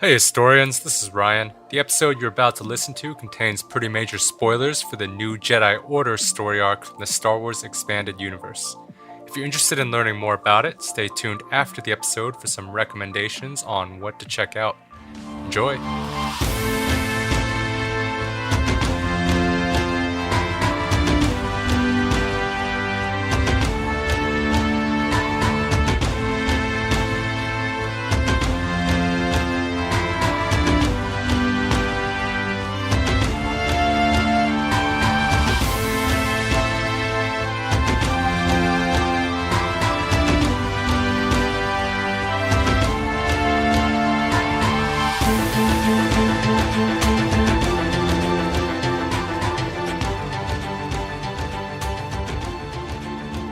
Hey historians, this is Ryan. The episode you're about to listen to contains pretty major spoilers for the new Jedi Order story arc from the Star Wars Expanded Universe. If you're interested in learning more about it, stay tuned after the episode for some recommendations on what to check out. Enjoy!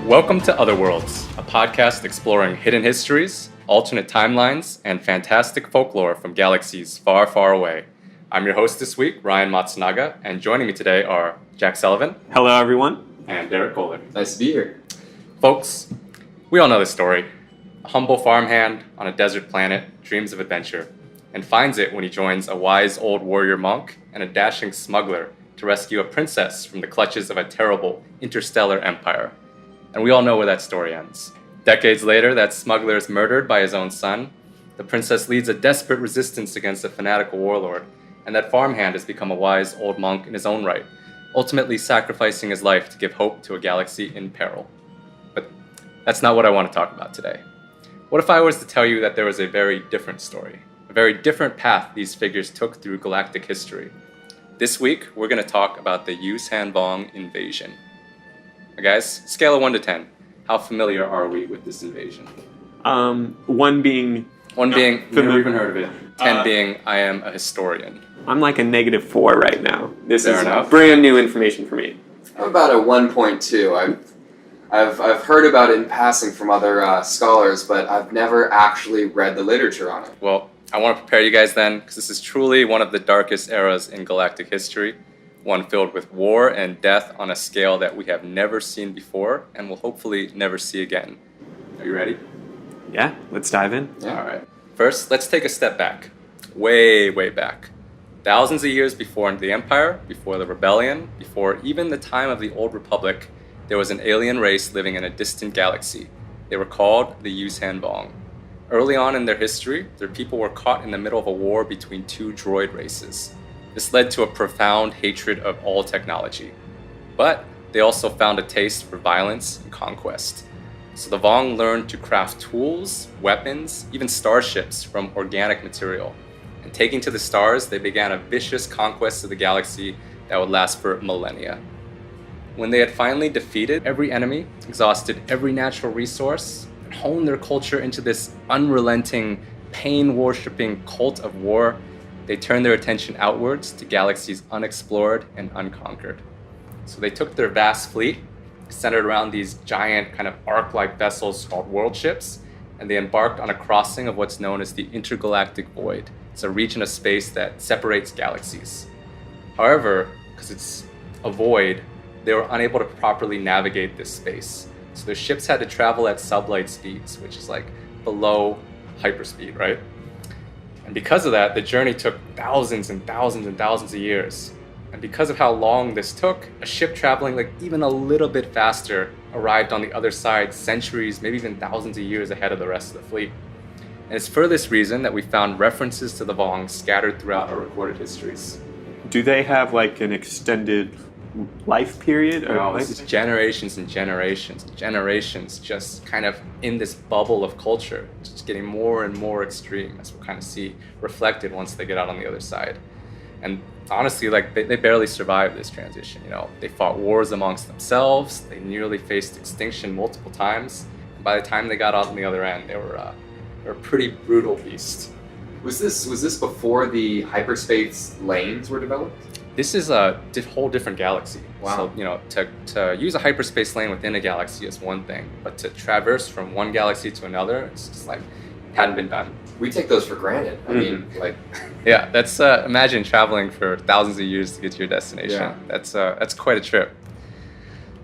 Welcome to Otherworlds, a podcast exploring hidden histories, alternate timelines, and fantastic folklore from galaxies far, far away. I'm your host this week, Ryan Matsunaga, and joining me today are Jack Sullivan. Hello, everyone. And Derek Kohler. Nice to be here. Folks, we all know this story. A humble farmhand on a desert planet dreams of adventure and finds it when he joins a wise old warrior monk and a dashing smuggler to rescue a princess from the clutches of a terrible interstellar empire. And we all know where that story ends. Decades later, that smuggler is murdered by his own son. The princess leads a desperate resistance against a fanatical warlord, and that farmhand has become a wise old monk in his own right, ultimately sacrificing his life to give hope to a galaxy in peril. But that's not what I want to talk about today. What if I was to tell you that there was a very different story, a very different path these figures took through galactic history? This week, we're going to talk about the Yuuzhan Vong invasion. Guys, scale of 1 to 10. How familiar are we with this invasion? 1 being... 1 being, never even heard of it. 10 being, I am a historian. I'm like a -4 right now. This Fair is enough. brand new information for me. I'm about a 1.2. I've heard about it in passing from other scholars, but I've never actually read the literature on it. Well, I want to prepare you guys then, because this is truly one of the darkest eras in galactic history. One filled with war and death on a scale that we have never seen before and will hopefully never see again. Are you ready? Yeah, let's dive in. Yeah. All right. First, let's take a step back. Way, way back. Thousands of years before the Empire, before the Rebellion, before even the time of the Old Republic, there was an alien race living in a distant galaxy. They were called the Yuuzhan Vong. Early on in their history, their people were caught in the middle of a war between two droid races. This led to a profound hatred of all technology. But they also found a taste for violence and conquest. So the Vong learned to craft tools, weapons, even starships from organic material. And taking to the stars, they began a vicious conquest of the galaxy that would last for millennia. When they had finally defeated every enemy, exhausted every natural resource, and honed their culture into this unrelenting, pain-worshipping cult of war, they turned their attention outwards to galaxies unexplored and unconquered. So they took their vast fleet, centered around these giant kind of ark-like vessels called world ships, and they embarked on a crossing of what's known as the intergalactic void. It's a region of space that separates galaxies. However, because it's a void, they were unable to properly navigate this space. So their ships had to travel at sublight speeds, which is like below hyperspeed, right? And because of that, the journey took thousands and thousands and thousands of years. And because of how long this took, a ship traveling like even a little bit faster arrived on the other side centuries, maybe even thousands of years ahead of the rest of the fleet. And it's for this reason that we found references to the Vong scattered throughout our recorded histories. Do they have like an extended life period? This is generations and generations and generations just kind of in this bubble of culture, just getting more and more extreme as we'll kind of see reflected once they get out on the other side. And honestly, like they barely survived this transition. They fought wars amongst themselves. They nearly faced extinction multiple times. And by the time they got out on the other end, they were a pretty brutal beast. Was this before the hyperspace lanes were developed? This is a whole different galaxy. Wow. So, to use a hyperspace lane within a galaxy is one thing, but to traverse from one galaxy to another, it's just like, hadn't been done. We take those for granted. I mean, like... Yeah, that's, imagine traveling for thousands of years to get to your destination. Yeah. That's quite a trip.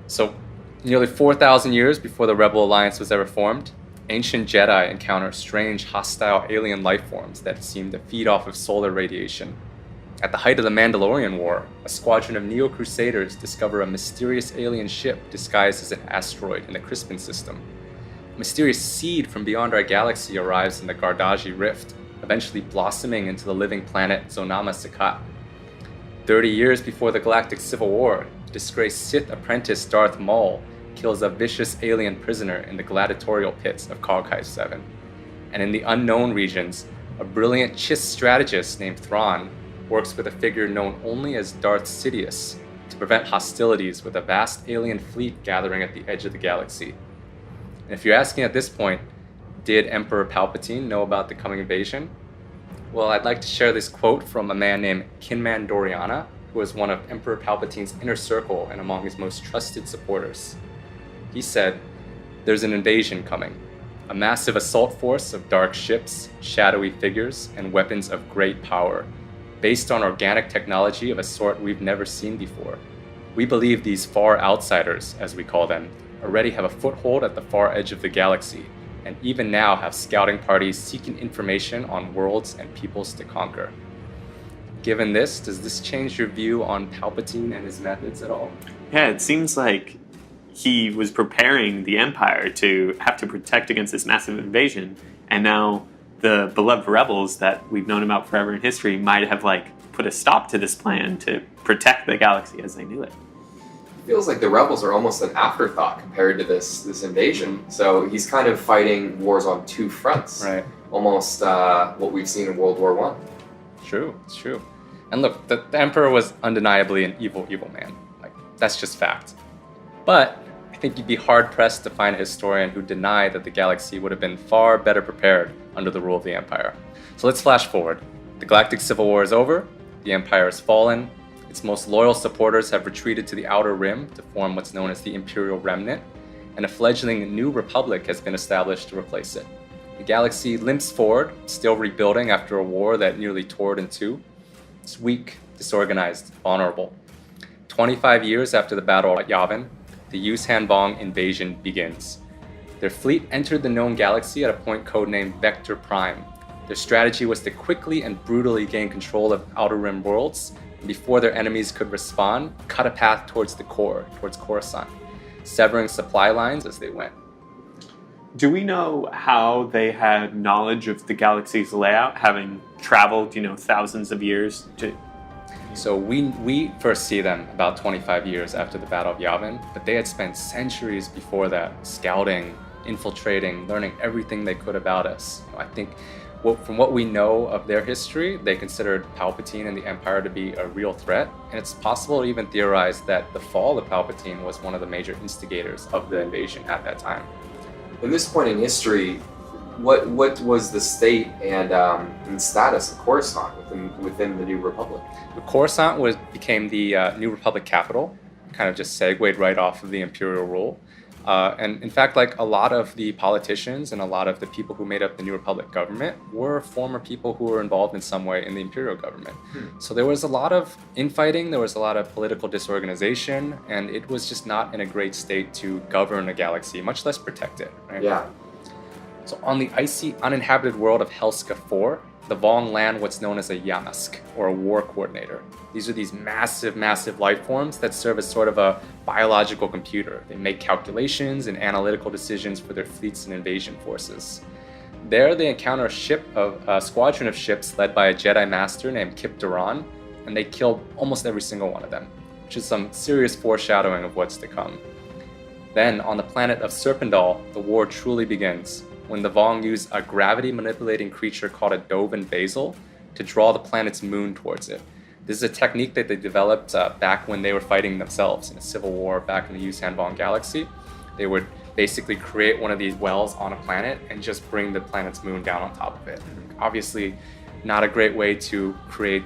So, nearly 4,000 years before the Rebel Alliance was ever formed, Ancient Jedi encounter strange, hostile alien life forms that seem to feed off of solar radiation. At the height of the Mandalorian War, a squadron of Neo-Crusaders discover a mysterious alien ship disguised as an asteroid in the Crispin system. A mysterious seed from beyond our galaxy arrives in the Gardaji Rift, eventually blossoming into the living planet Zonama Sakat. 30 years before the Galactic Civil War, disgraced Sith apprentice Darth Maul kills a vicious alien prisoner in the gladiatorial pits of Karkai 7. And in the unknown regions, a brilliant Chiss strategist named Thrawn works with a figure known only as Darth Sidious to prevent hostilities with a vast alien fleet gathering at the edge of the galaxy. And if you're asking at this point, did Emperor Palpatine know about the coming invasion? Well, I'd like to share this quote from a man named Kinman Doriana, who was one of Emperor Palpatine's inner circle and among his most trusted supporters. He said, "There's an invasion coming. A massive assault force of dark ships, shadowy figures, and weapons of great power, based on organic technology of a sort we've never seen before. We believe these far outsiders, as we call them, already have a foothold at the far edge of the galaxy, and even now have scouting parties seeking information on worlds and peoples to conquer." Given this, does this change your view on Palpatine and his methods at all? Yeah, it seems like he was preparing the Empire to have to protect against this massive invasion, and now the beloved rebels that we've known about forever in history might have put a stop to this plan to protect the galaxy as they knew it. Feels like the rebels are almost an afterthought compared to this invasion. So he's kind of fighting wars on two fronts. Right. Almost what we've seen in World War I. True, it's true. And look, the Emperor was undeniably an evil, evil man. That's just fact. But I think you'd be hard-pressed to find a historian who denied that the galaxy would have been far better prepared under the rule of the Empire. So let's flash forward. The Galactic Civil War is over, the Empire has fallen, its most loyal supporters have retreated to the Outer Rim to form what's known as the Imperial Remnant, and a fledgling new republic has been established to replace it. The galaxy limps forward, still rebuilding after a war that nearly tore it in two. It's weak, disorganized, vulnerable. 25 years after the Battle at Yavin, the Yuuzhan Vong invasion begins. Their fleet entered the known galaxy at a point codenamed Vector Prime. Their strategy was to quickly and brutally gain control of Outer Rim worlds, and before their enemies could respond, cut a path towards the core, towards Coruscant, severing supply lines as they went. Do we know how they had knowledge of the galaxy's layout, having traveled, thousands of years to... So we first see them about 25 years after the Battle of Yavin, but they had spent centuries before that scouting, infiltrating, learning everything they could about us. I think from what we know of their history, they considered Palpatine and the Empire to be a real threat, and it's possible to even theorize that the fall of Palpatine was one of the major instigators of the invasion at that time. In this point in history, what was the state and status of Coruscant within the New Republic? Coruscant became the New Republic capital, kind of just segued right off of the Imperial rule. And in fact, a lot of the politicians and a lot of the people who made up the New Republic government were former people who were involved in some way in the Imperial government. So there was a lot of infighting, there was a lot of political disorganization, and it was just not in a great state to govern a galaxy, much less protect it. Right? Yeah. So on the icy, uninhabited world of Helska 4, the Vong land what's known as a Yamask, or a war coordinator. These are these massive, massive life forms that serve as sort of a biological computer. They make calculations and analytical decisions for their fleets and invasion forces. There they encounter a squadron of ships led by a Jedi Master named Kip Duran, and they killed almost every single one of them, which is some serious foreshadowing of what's to come. Then, on the planet of Serpendal, the war truly begins, when the Vong use a gravity-manipulating creature called a Dovin Basil to draw the planet's moon towards it. This is a technique that they developed back when they were fighting themselves in a civil war back in the Yuuzhan Vong galaxy. They would basically create one of these wells on a planet and just bring the planet's moon down on top of it. Obviously, not a great way to create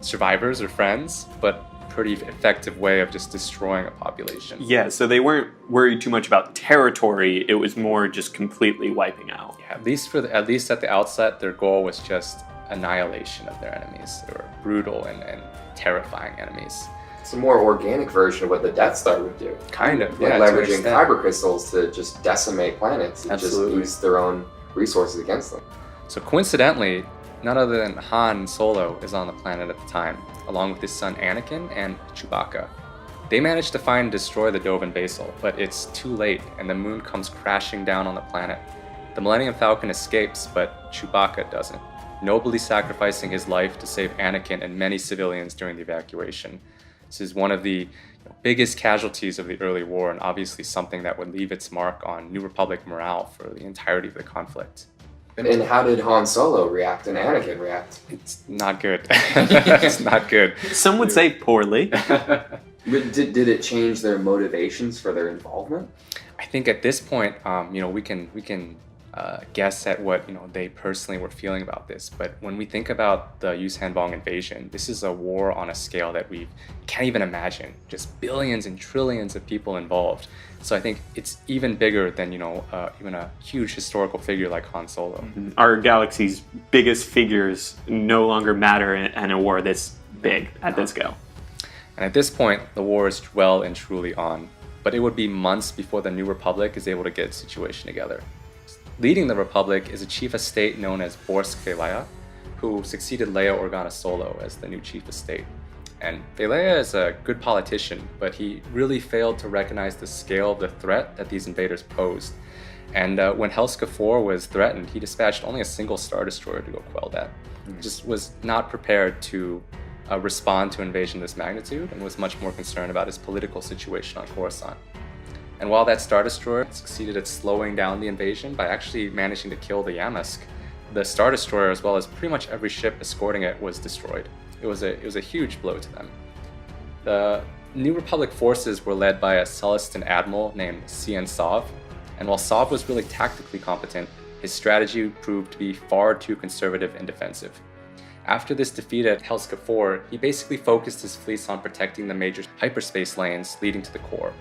survivors or friends, but pretty effective way of just destroying a population. Yeah, so they weren't worried too much about territory. It was more just completely wiping out. Yeah, at least at the outset, their goal was just annihilation of their enemies. They were brutal and terrifying enemies. It's a more organic version of what the Death Star would do. Kind of, Like yeah, to an leveraging extent. kyber crystals to just decimate planets and Absolutely. just use their own resources against them. So coincidentally, none other than Han Solo is on the planet at the time, along with his son Anakin and Chewbacca. They managed to find and destroy the Dovin Basal, but it's too late and the moon comes crashing down on the planet. The Millennium Falcon escapes, but Chewbacca doesn't, nobly sacrificing his life to save Anakin and many civilians during the evacuation. This is one of the biggest casualties of the early war, and obviously something that would leave its mark on New Republic morale for the entirety of the conflict. And how did Han Solo react and Anakin react? It's not good. It's not good. Some would say poorly. But did it change their motivations for their involvement? I think at this point, we can guess at what they personally were feeling about this. But when we think about the Yuuzhan Vong invasion, this is a war on a scale that we can't even imagine. Just billions and trillions of people involved. So I think it's even bigger than even a huge historical figure like Han Solo. Our galaxy's biggest figures no longer matter in a war this big at this scale. And at this point, the war is well and truly on. But it would be months before the New Republic is able to get its situation together. Leading the Republic is a chief of state known as Borsk Velaya, who succeeded Leia Organa Solo as the new chief of state. And Velaya is a good politician, but he really failed to recognize the scale of the threat that these invaders posed. And when Helska 4 was threatened, he dispatched only a single Star Destroyer to go quell that. He just was not prepared to respond to invasion of this magnitude and was much more concerned about his political situation on Coruscant. And while that Star Destroyer succeeded at slowing down the invasion by actually managing to kill the Yamsk, the Star Destroyer, as well as pretty much every ship escorting it, was destroyed. It was a huge blow to them. The New Republic forces were led by a Celestin admiral named Cien Sov, and while Sov was really tactically competent, his strategy proved to be far too conservative and defensive. After this defeat at Helska 4, he basically focused his fleets on protecting the major hyperspace lanes leading to the core,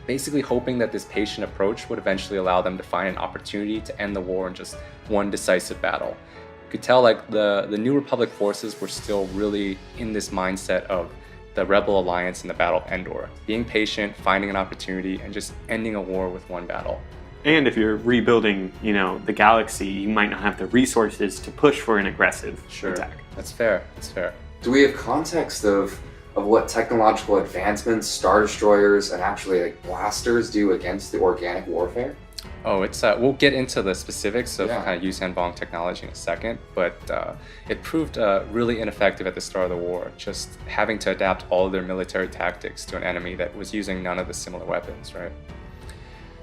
basically hoping that this patient approach would eventually allow them to find an opportunity to end the war in just one decisive battle. You could tell the New Republic forces were still really in this mindset of the Rebel Alliance in the Battle of Endor, being patient, finding an opportunity, and just ending a war with one battle. And if you're rebuilding, the galaxy, you might not have the resources to push for an aggressive attack. That's fair. That's fair. Do we have context of what technological advancements Star Destroyers and actually like blasters do against the organic warfare? Oh, it's we'll get into the specifics of Yeah. kind of Yuuzhan Vong technology in a second, but it proved really ineffective at the start of the war, just having to adapt all of their military tactics to an enemy that was using none of the similar weapons, right?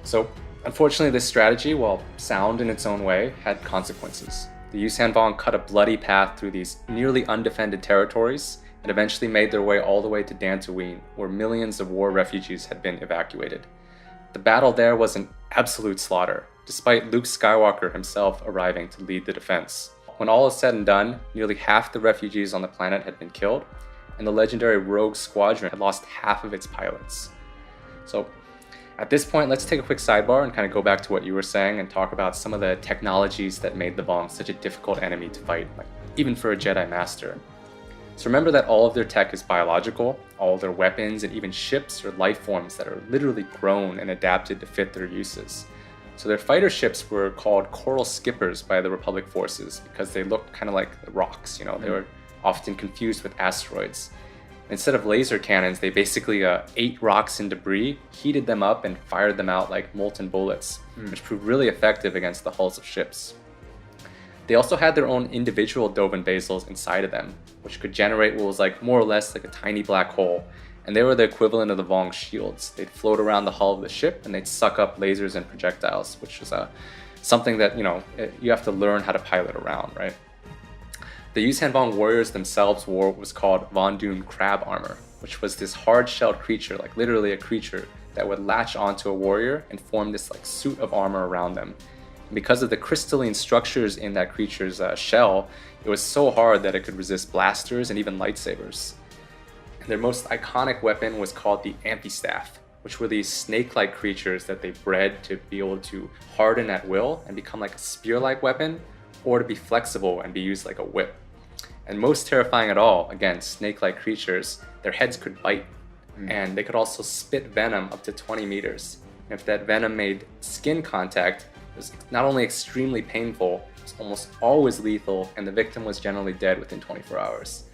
So, unfortunately, this strategy, while sound in its own way, had consequences. The Yuuzhan Vong cut a bloody path through these nearly undefended territories and eventually made their way all the way to Dantooine, where millions of war refugees had been evacuated. The battle there was an absolute slaughter, despite Luke Skywalker himself arriving to lead the defense. When all is said and done, nearly half the refugees on the planet had been killed, and the legendary Rogue Squadron had lost half of its pilots. So, at this point, let's take a quick sidebar and kind of go back to what you were saying and talk about some of the technologies that made the Vong such a difficult enemy to fight, like even for a Jedi Master. So remember that all of their tech is biological, all of their weapons and even ships are life forms that are literally grown and adapted to fit their uses. So their fighter ships were called coral skippers by the Republic forces because they looked kind of like rocks, they were often confused with asteroids. Instead of laser cannons, they basically ate rocks and debris, heated them up, and fired them out like molten bullets, which proved really effective against the hulls of ships. They also had their own individual Dovin basals inside of them, which could generate what was like more or less like a tiny black hole, and they were the equivalent of the Vong shields. They'd float around the hull of the ship, and they'd suck up lasers and projectiles, which is something that you have to learn how to pilot around, right? The Yuuzhan Vong warriors themselves wore what was called Von Dune crab armor, which was this hard-shelled creature, like literally a creature, that would latch onto a warrior and form this like suit of armor around them. And because of the crystalline structures in that creature's shell, it was so hard that it could resist blasters and even lightsabers. And their most iconic weapon was called the Amphistaff, which were these snake-like creatures that they bred to be able to harden at will and become like a spear-like weapon, or to be flexible and be used like a whip. And most terrifying at all, again, snake-like creatures, their heads could bite. And they could also spit venom up to 20 meters. And if that venom made skin contact, it was not only extremely painful, it was almost always lethal, and the victim was generally dead within 24 hours.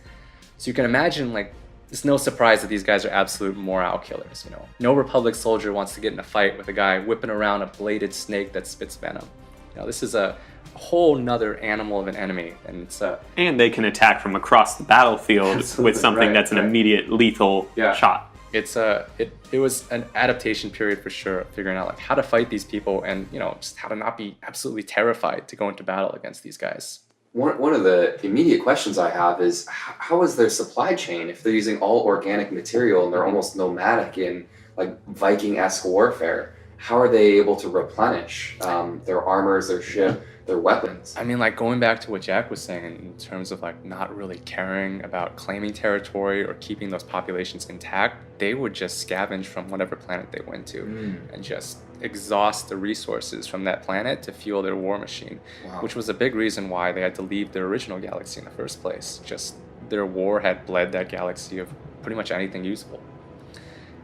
So you can imagine, like, it's no surprise that these guys are absolute morale killers, you know. No Republic soldier wants to get in a fight with a guy whipping around a bladed snake that spits venom. You know, this is a whole nother animal of an enemy, and it's and they can attack from across the battlefield with something that's an immediate lethal shot. It was an adaptation period for sure, figuring out like how to fight these people and, you know, just how to not be absolutely terrified to go into battle against these guys. One of the immediate questions I have is how is their supply chain if they're using all organic material and they're almost nomadic in like Viking-esque warfare? How are they able to replenish their armors, their ship, their weapons? I mean, like going back to what Jack was saying in terms of like not really caring about claiming territory or keeping those populations intact, they would just scavenge from whatever planet they went to and just exhaust the resources from that planet to fuel their war machine, which was a big reason why they had to leave their original galaxy in the first place. Just their war had bled that galaxy of pretty much anything usable.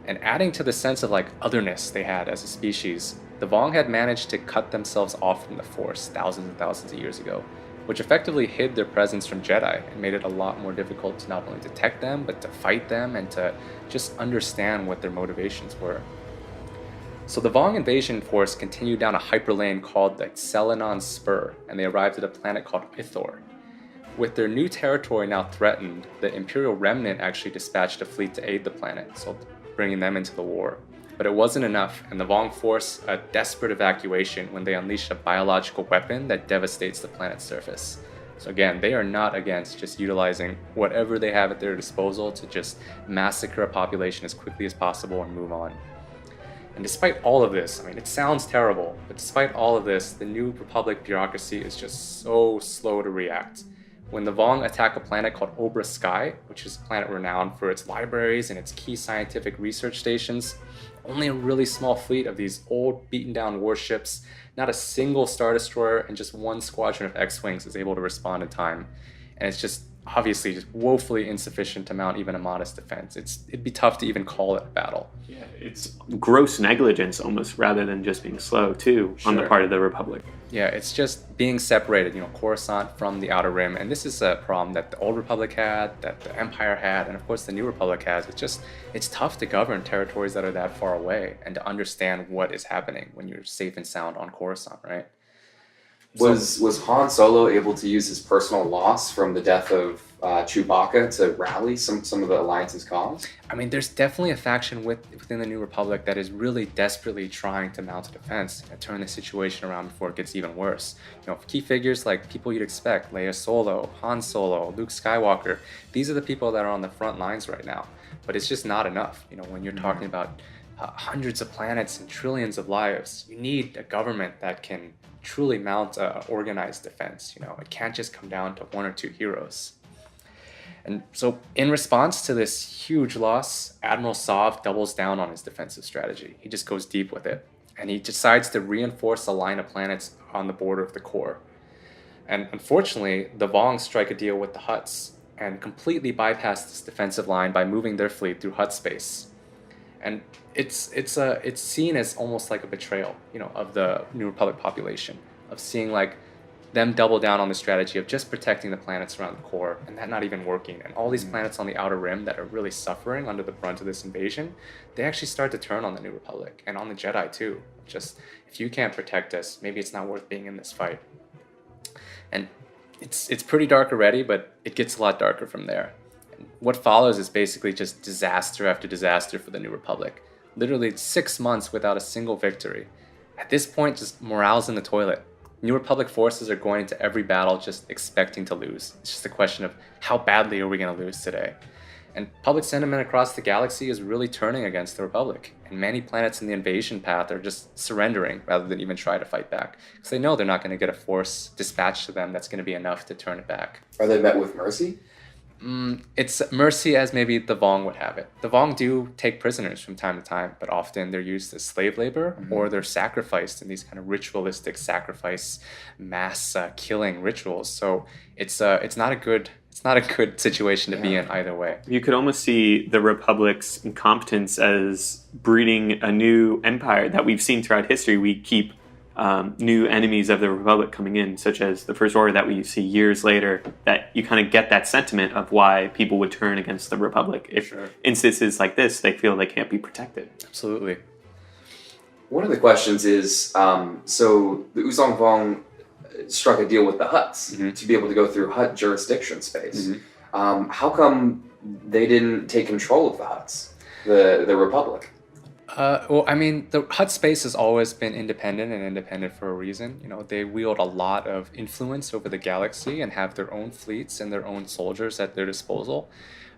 And adding to the sense of like otherness they had as a species, the Vong had managed to cut themselves off from the Force thousands and thousands of years ago, which effectively hid their presence from Jedi and made it a lot more difficult to not only detect them, but to fight them and to just understand what their motivations were. So the Vong invasion force continued down a hyperlane called the Selenon Spur, and they arrived at a planet called Ithor. With their new territory now threatened, the Imperial Remnant actually dispatched a fleet to aid the planet, so bringing them into the war. But it wasn't enough, and the Vong forced a desperate evacuation when they unleashed a biological weapon that devastates the planet's surface. So again, they are not against just utilizing whatever they have at their disposal to just massacre a population as quickly as possible and move on. And despite all of this, I mean, it sounds terrible, but despite all of this, the New Republic bureaucracy is just so slow to react. When the Vong attack a planet called Obra Sky, which is a planet renowned for its libraries and its key scientific research stations, only a really small fleet of these old, beaten-down warships, not a single Star Destroyer, and just one squadron of X-Wings is able to respond in time. And it's just obviously just woefully insufficient to mount even a modest defense. It'd be tough to even call it a battle. Yeah, it's gross negligence almost, rather than just being slow too, on the part of the Republic. Yeah, it's just being separated, you know, Coruscant from the Outer Rim. And this is a problem that the Old Republic had, that the Empire had, and of course the New Republic has. It's tough to govern territories that are that far away and to understand what is happening when you're safe and sound on Coruscant, right? Was Han Solo able to use his personal loss from the death of Chewbacca to rally some of the Alliance's cause? I mean, there's definitely a faction within the New Republic that is really desperately trying to mount a defense and turn the situation around before it gets even worse. You know, key figures like people you'd expect, Leia Solo, Han Solo, Luke Skywalker, these are the people that are on the front lines right now. But it's just not enough. You know, when you're talking about hundreds of planets and trillions of lives, you need a government that can truly mount an organized defense. You know, it can't just come down to one or two heroes. And so in response to this huge loss, Admiral Sav doubles down on his defensive strategy. He just goes deep with it. And he decides to reinforce a line of planets on the border of the core. And unfortunately, the Vong strike a deal with the Hutts and completely bypass this defensive line by moving their fleet through Hutt space. And it's seen as almost like a betrayal, you know, of the New Republic population, of seeing like them double down on the strategy of just protecting the planets around the core and that not even working. And all these planets on the Outer Rim that are really suffering under the brunt of this invasion, they actually start to turn on the New Republic and on the Jedi too. Just, if you can't protect us, maybe it's not worth being in this fight. And it's pretty dark already, but it gets a lot darker from there. And what follows is basically just disaster after disaster for the New Republic. Literally 6 months without a single victory. At this point, just morale's in the toilet. New Republic forces are going into every battle just expecting to lose. It's just a question of how badly are we going to lose today? And public sentiment across the galaxy is really turning against the Republic. And many planets in the invasion path are just surrendering rather than even try to fight back. Because they know they're not going to get a force dispatched to them that's going to be enough to turn it back. Are they met with mercy? It's mercy as maybe the Vong would have it. The Vong do take prisoners from time to time, but often they're used as slave labor or they're sacrificed in these kind of ritualistic sacrifice, mass killing rituals. So it's not a good It's not a good situation to be Yeah. in either way. You could almost see the Republic's incompetence as breeding a new empire that we've seen throughout history. We keep new enemies of the Republic coming in, such as the First Order that we see years later, that you kind of get that sentiment of why people would turn against the Republic. If instances like this, they feel they can't be protected. Absolutely. One of the questions is, so the Yuuzhan Vong struck a deal with the Hutts to be able to go through Hutt jurisdiction space. How come they didn't take control of the Hutts, the Republic? Well, I mean, the Hutt space has always been independent and independent for a reason. You know, they wield a lot of influence over the galaxy and have their own fleets and their own soldiers at their disposal.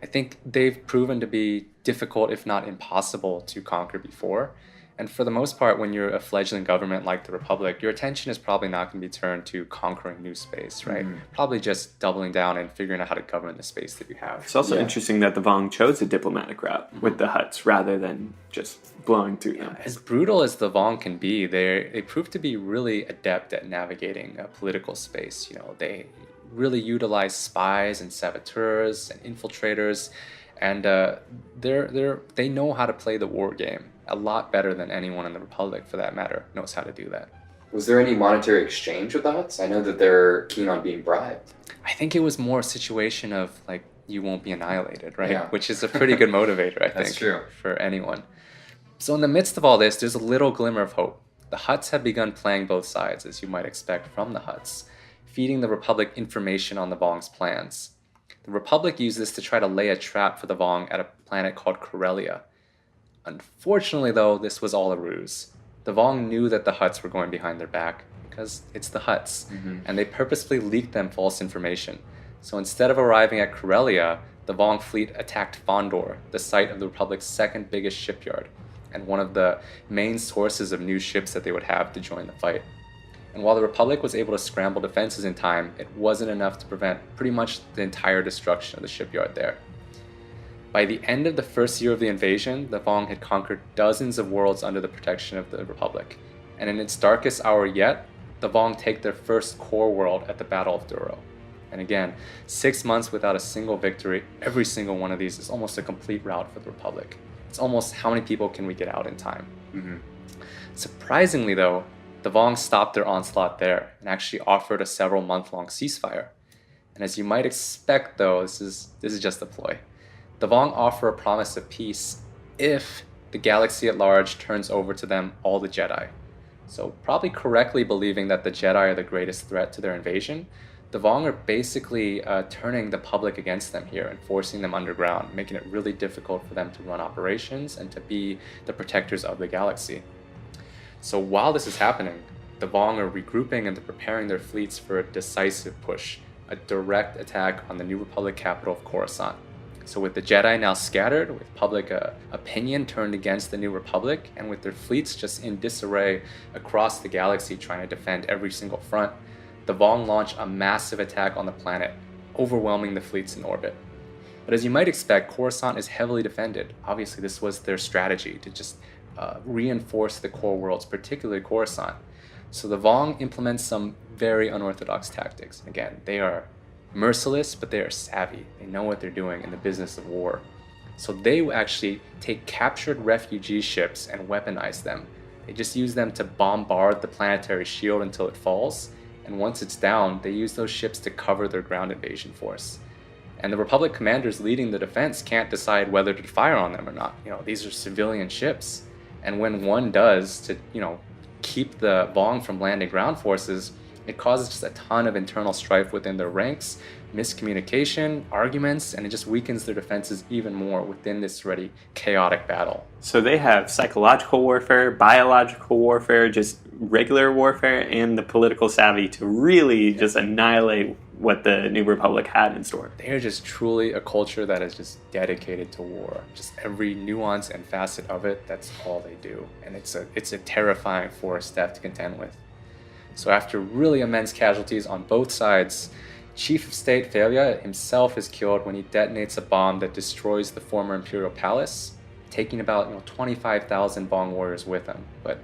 I think they've proven to be difficult, if not impossible, to conquer before. And for the most part, when you're a fledgling government like the Republic, your attention is probably not going to be turned to conquering new space, right? Probably just doubling down and figuring out how to govern the space that you have. It's also interesting that the Vong chose a diplomatic route with the Hutts rather than just blowing through them. As brutal as the Vong can be, they prove to be really adept at navigating a political space. You know, they really utilize spies and saboteurs and infiltrators, and they know how to play the war game a lot better than anyone in the Republic, for that matter, knows how to do that. Was there any monetary exchange with the Hutts? I know that they're keen on being bribed. I think it was more a situation of like, you won't be annihilated, right? Yeah. Which is a pretty good motivator, I think, That's true. for anyone. So in the midst of all this, there's a little glimmer of hope. The Hutts have begun playing both sides, as you might expect from the Hutts, feeding the Republic information on the Vong's plans. The Republic used this to try to lay a trap for the Vong at a planet called Corellia. Unfortunately, though, this was all a ruse. The Vong knew that the Hutts were going behind their back, because it's the Hutts, and they purposefully leaked them false information. So instead of arriving at Corellia, the Vong fleet attacked Fondor, the site of the Republic's second biggest shipyard, and one of the main sources of new ships that they would have to join the fight. And while the Republic was able to scramble defenses in time, it wasn't enough to prevent pretty much the entire destruction of the shipyard there. By the end of the first year of the invasion, the Vong had conquered dozens of worlds under the protection of the Republic. And in its darkest hour yet, the Vong take their first core world at the Battle of Duro. And again, 6 months without a single victory, every single one of these is almost a complete rout for the Republic. It's almost how many people can we get out in time. Surprisingly though, the Vong stopped their onslaught there and actually offered a several month-long ceasefire. And as you might expect though, this is just a ploy. The Vong offer a promise of peace if the galaxy at large turns over to them all the Jedi. So probably correctly believing that the Jedi are the greatest threat to their invasion, the Vong are basically turning the public against them here and forcing them underground, making it really difficult for them to run operations and to be the protectors of the galaxy. So while this is happening, the Vong are regrouping and preparing their fleets for a decisive push, a direct attack on the New Republic capital of Coruscant. So with the Jedi now scattered, with public opinion turned against the New Republic, and with their fleets just in disarray across the galaxy trying to defend every single front, the Vong launch a massive attack on the planet, overwhelming the fleets in orbit. But as you might expect, Coruscant is heavily defended. Obviously, this was their strategy to just reinforce the core worlds, particularly Coruscant. So the Vong implement some very unorthodox tactics. Again, they are merciless, but they are savvy. They know what they're doing in the business of war. So they actually take captured refugee ships and weaponize them. They just use them to bombard the planetary shield until it falls, and once it's down, they use those ships to cover their ground invasion force. And the Republic commanders leading the defense can't decide whether to fire on them or not. You know, these are civilian ships. And when one does to, keep the Vong from landing ground forces, it causes just a ton of internal strife within their ranks, miscommunication, arguments, and it just weakens their defenses even more within this already chaotic battle. So they have psychological warfare, biological warfare, just regular warfare, and the political savvy to really just annihilate what the New Republic had in store. They are just truly a culture that is just dedicated to war. Just every nuance and facet of it, that's all they do. And it's a terrifying force to have to contend with. So after really immense casualties on both sides, Chief of State Failure himself is killed when he detonates a bomb that destroys the former Imperial Palace, taking about 25,000 Vong warriors with him. But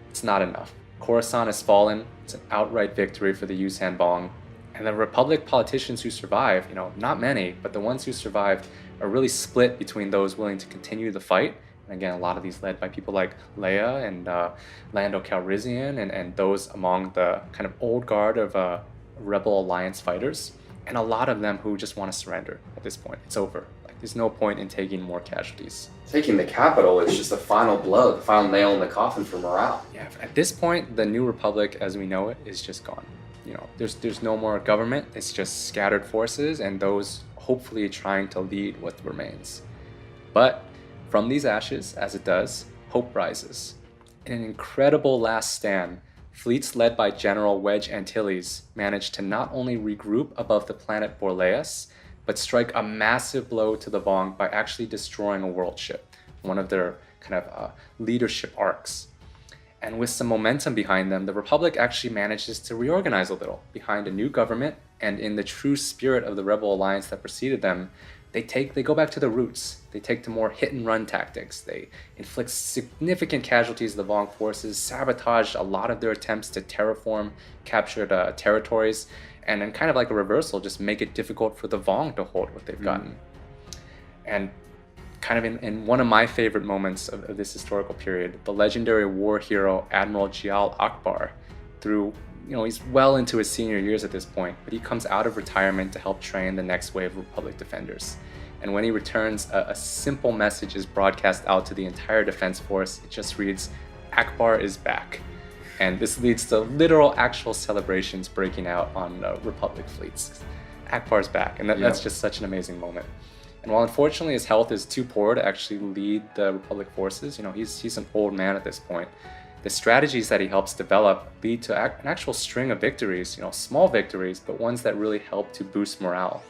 it's not enough. Coruscant has fallen. It's an outright victory for the Yuuzhan Vong, And the Republic politicians who survive, not many, but the ones who survived are really split between those willing to continue the fight. And again, a lot of these led by people like Leia and Lando Calrissian and those among the kind of old guard of Rebel Alliance fighters. And a lot of them who just want to surrender at this point. It's over. Like, there's no point in taking more casualties. Taking the capital is just the final blow, the final nail in the coffin for morale. Yeah, at this point, the New Republic as we know it is just gone. There's no more government. It's just scattered forces and those hopefully trying to lead what remains. But from these ashes, as it does, hope rises. In an incredible last stand, fleets led by General Wedge Antilles managed to not only regroup above the planet Borleas, but strike a massive blow to the Vong by actually destroying a world ship, one of their kind of leadership arcs. And with some momentum behind them, the Republic actually manages to reorganize a little behind a new government, and in the true spirit of the Rebel Alliance that preceded them, they go back to the roots. They take to more hit-and-run tactics. They inflict significant casualties to the Vong forces, sabotage a lot of their attempts to terraform captured territories, and then kind of like a reversal, just make it difficult for the Vong to hold what they've gotten. And kind of in one of my favorite moments of this historical period, the legendary war hero Admiral Jial Akbar, he's well into his senior years at this point, but he comes out of retirement to help train the next wave of Republic defenders. And when he returns, a simple message is broadcast out to the entire defense force. It just reads, "Akbar is back." And this leads to literal actual celebrations breaking out on Republic fleets. Akbar's back, and that's just such an amazing moment. And while unfortunately his health is too poor to actually lead the Republic forces, he's an old man at this point. The strategies that he helps develop lead to an actual string of victories, small victories, but ones that really help to boost morale.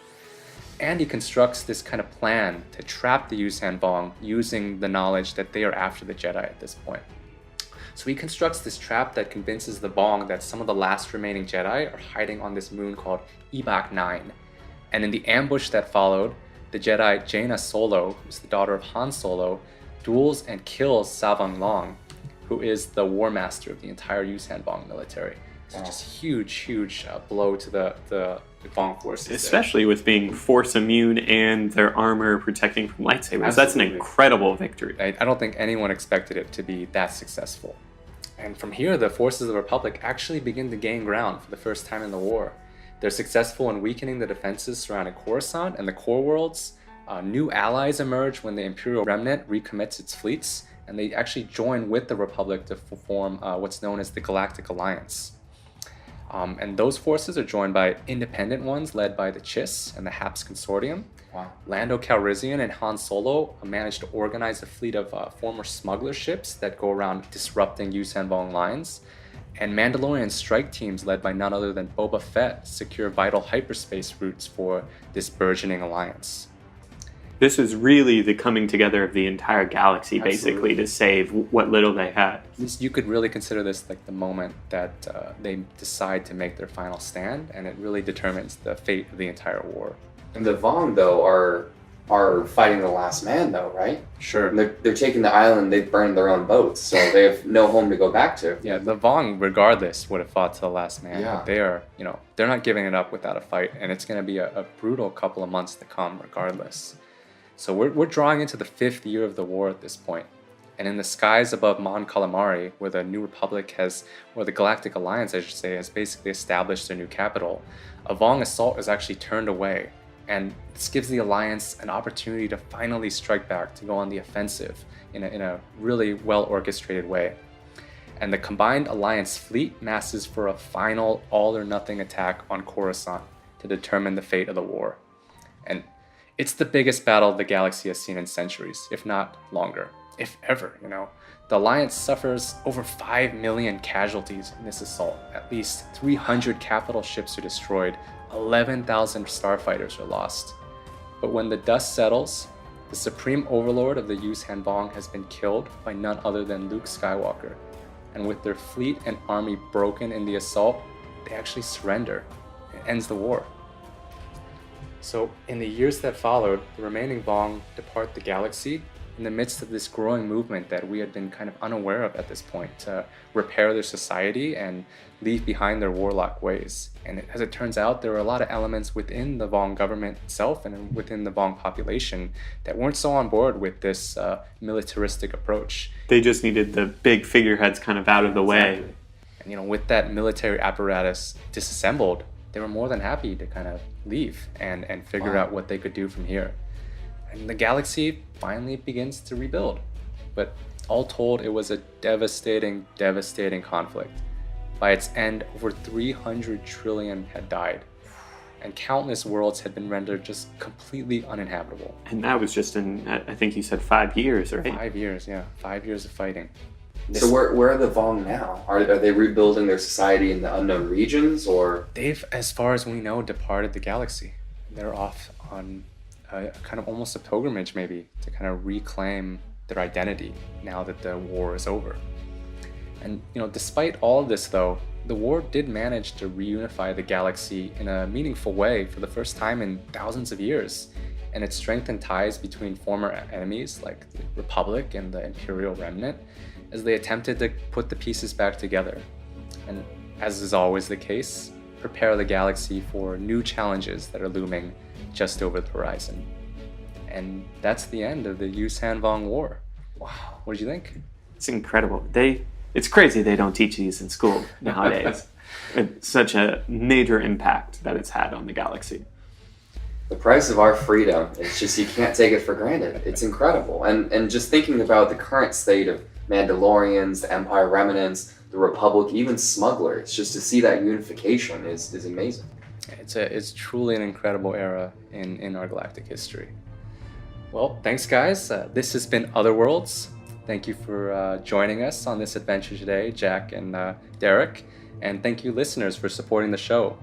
And he constructs this kind of plan to trap the Yuuzhan Vong using the knowledge that they are after the Jedi at this point. So he constructs this trap that convinces the Vong that some of the last remaining Jedi are hiding on this moon called Ebak 9. And in the ambush that followed, the Jedi Jaina Solo, who's the daughter of Han Solo, duels and kills Savang Long, who is the war master of the entire Yuuzhan Vong military. So just huge blow to the Vong forces. Especially with being force immune and their armor protecting from lightsabers. Absolutely. That's an incredible victory. I don't think anyone expected it to be that successful. And from here, the forces of the Republic actually begin to gain ground for the first time in the war. They're successful in weakening the defenses surrounding Coruscant and the core worlds. New allies emerge when the Imperial Remnant recommits its fleets, and they actually join with the Republic to form what's known as the Galactic Alliance. And those forces are joined by independent ones led by the Chiss and the Haps Consortium. Wow. Lando Calrissian and Han Solo managed to organize a fleet of former smuggler ships that go around disrupting Yuuzhan Vong lines. And Mandalorian strike teams led by none other than Boba Fett secure vital hyperspace routes for this burgeoning alliance. This is really the coming together of the entire galaxy, basically, to save what little they had. You could really consider this like the moment that they decide to make their final stand, and it really determines the fate of the entire war. And the Vong, though, are fighting the last man, though, right? Sure. And they're taking the island, they've burned their own boats, so they have no home to go back to. Yeah, the Vong, regardless, would have fought to the last man. Yeah. They are, they're not giving it up without a fight, and it's going to be a brutal couple of months to come, regardless. So we're drawing into the 5th year of the war at this point. And in the skies above Mon Calamari, where the New Republic or the Galactic Alliance, I should say, has basically established their new capital, a Vong assault is actually turned away. And this gives the Alliance an opportunity to finally strike back, to go on the offensive in a really well-orchestrated way. And the combined Alliance fleet masses for a final all-or-nothing attack on Coruscant to determine the fate of the war. And it's the biggest battle the galaxy has seen in centuries, if not longer, if ever, The Alliance suffers over 5 million casualties in this assault. At least 300 capital ships are destroyed, 11,000 starfighters are lost. But when the dust settles, the supreme overlord of the Yuuzhan Vong has been killed by none other than Luke Skywalker. And with their fleet and army broken in the assault, they actually surrender. It ends the war. So in the years that followed, the remaining Vong depart the galaxy in the midst of this growing movement that we had been kind of unaware of at this point to repair their society and leave behind their warlock ways. And as it turns out, there were a lot of elements within the Vong government itself and within the Vong population that weren't so on board with this militaristic approach. They just needed the big figureheads kind of out of the way. And with that military apparatus disassembled, they were more than happy to kind of leave and figure out what they could do from here. And the galaxy finally begins to rebuild. But all told, it was a devastating, devastating conflict. By its end, over 300 trillion had died, and countless worlds had been rendered just completely uninhabitable. And that was just in, I think you said 5 years, right? 5 years, yeah. 5 years of fighting. So where are the Vong now? Are they rebuilding their society in the unknown regions, or? They've, as far as we know, departed the galaxy. They're off on a kind of almost a pilgrimage, maybe, to kind of reclaim their identity now that the war is over. And despite all of this, though, the war did manage to reunify the galaxy in a meaningful way for the first time in thousands of years. And it strengthened ties between former enemies like the Republic and the Imperial Remnant as they attempted to put the pieces back together. And as is always the case, prepare the galaxy for new challenges that are looming just over the horizon. And that's the end of the Yuuzhan Vong War. Wow, what did you think? It's incredible. It's crazy they don't teach these in school nowadays. It's such a major impact that it's had on the galaxy. The price of our freedom, it's just, you can't take it for granted. It's incredible. And just thinking about the current state of Mandalorians, the Empire remnants, the Republic, even smugglers, just to see that unification is amazing. It's truly an incredible era in our galactic history. Well, thanks guys. This has been Otherworlds. Thank you for joining us on this adventure today, Jack and Derek. And thank you listeners for supporting the show.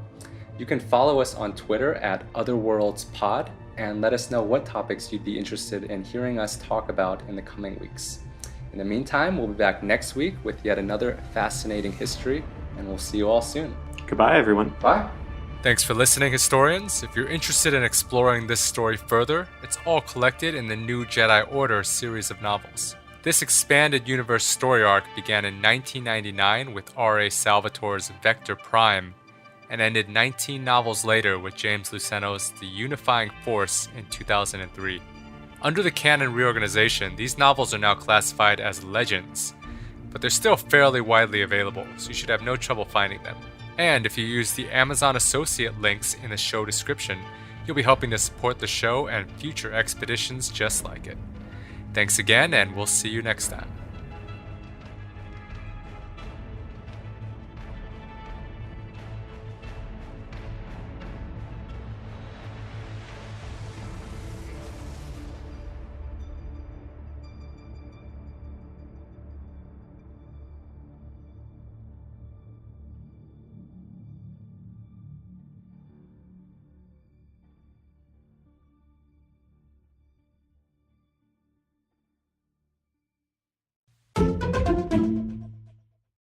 You can follow us on Twitter at OtherworldsPod and let us know what topics you'd be interested in hearing us talk about in the coming weeks. In the meantime, we'll be back next week with yet another fascinating history, and we'll see you all soon. Goodbye, everyone. Bye. Thanks for listening, historians. If you're interested in exploring this story further, it's all collected in the New Jedi Order series of novels. This expanded universe story arc began in 1999 with R.A. Salvatore's Vector Prime and ended 19 novels later with James Luceno's The Unifying Force in 2003. Under the canon reorganization, these novels are now classified as legends, but they're still fairly widely available, so you should have no trouble finding them. And if you use the Amazon Associate links in the show description, you'll be helping to support the show and future expeditions just like it. Thanks again, and we'll see you next time.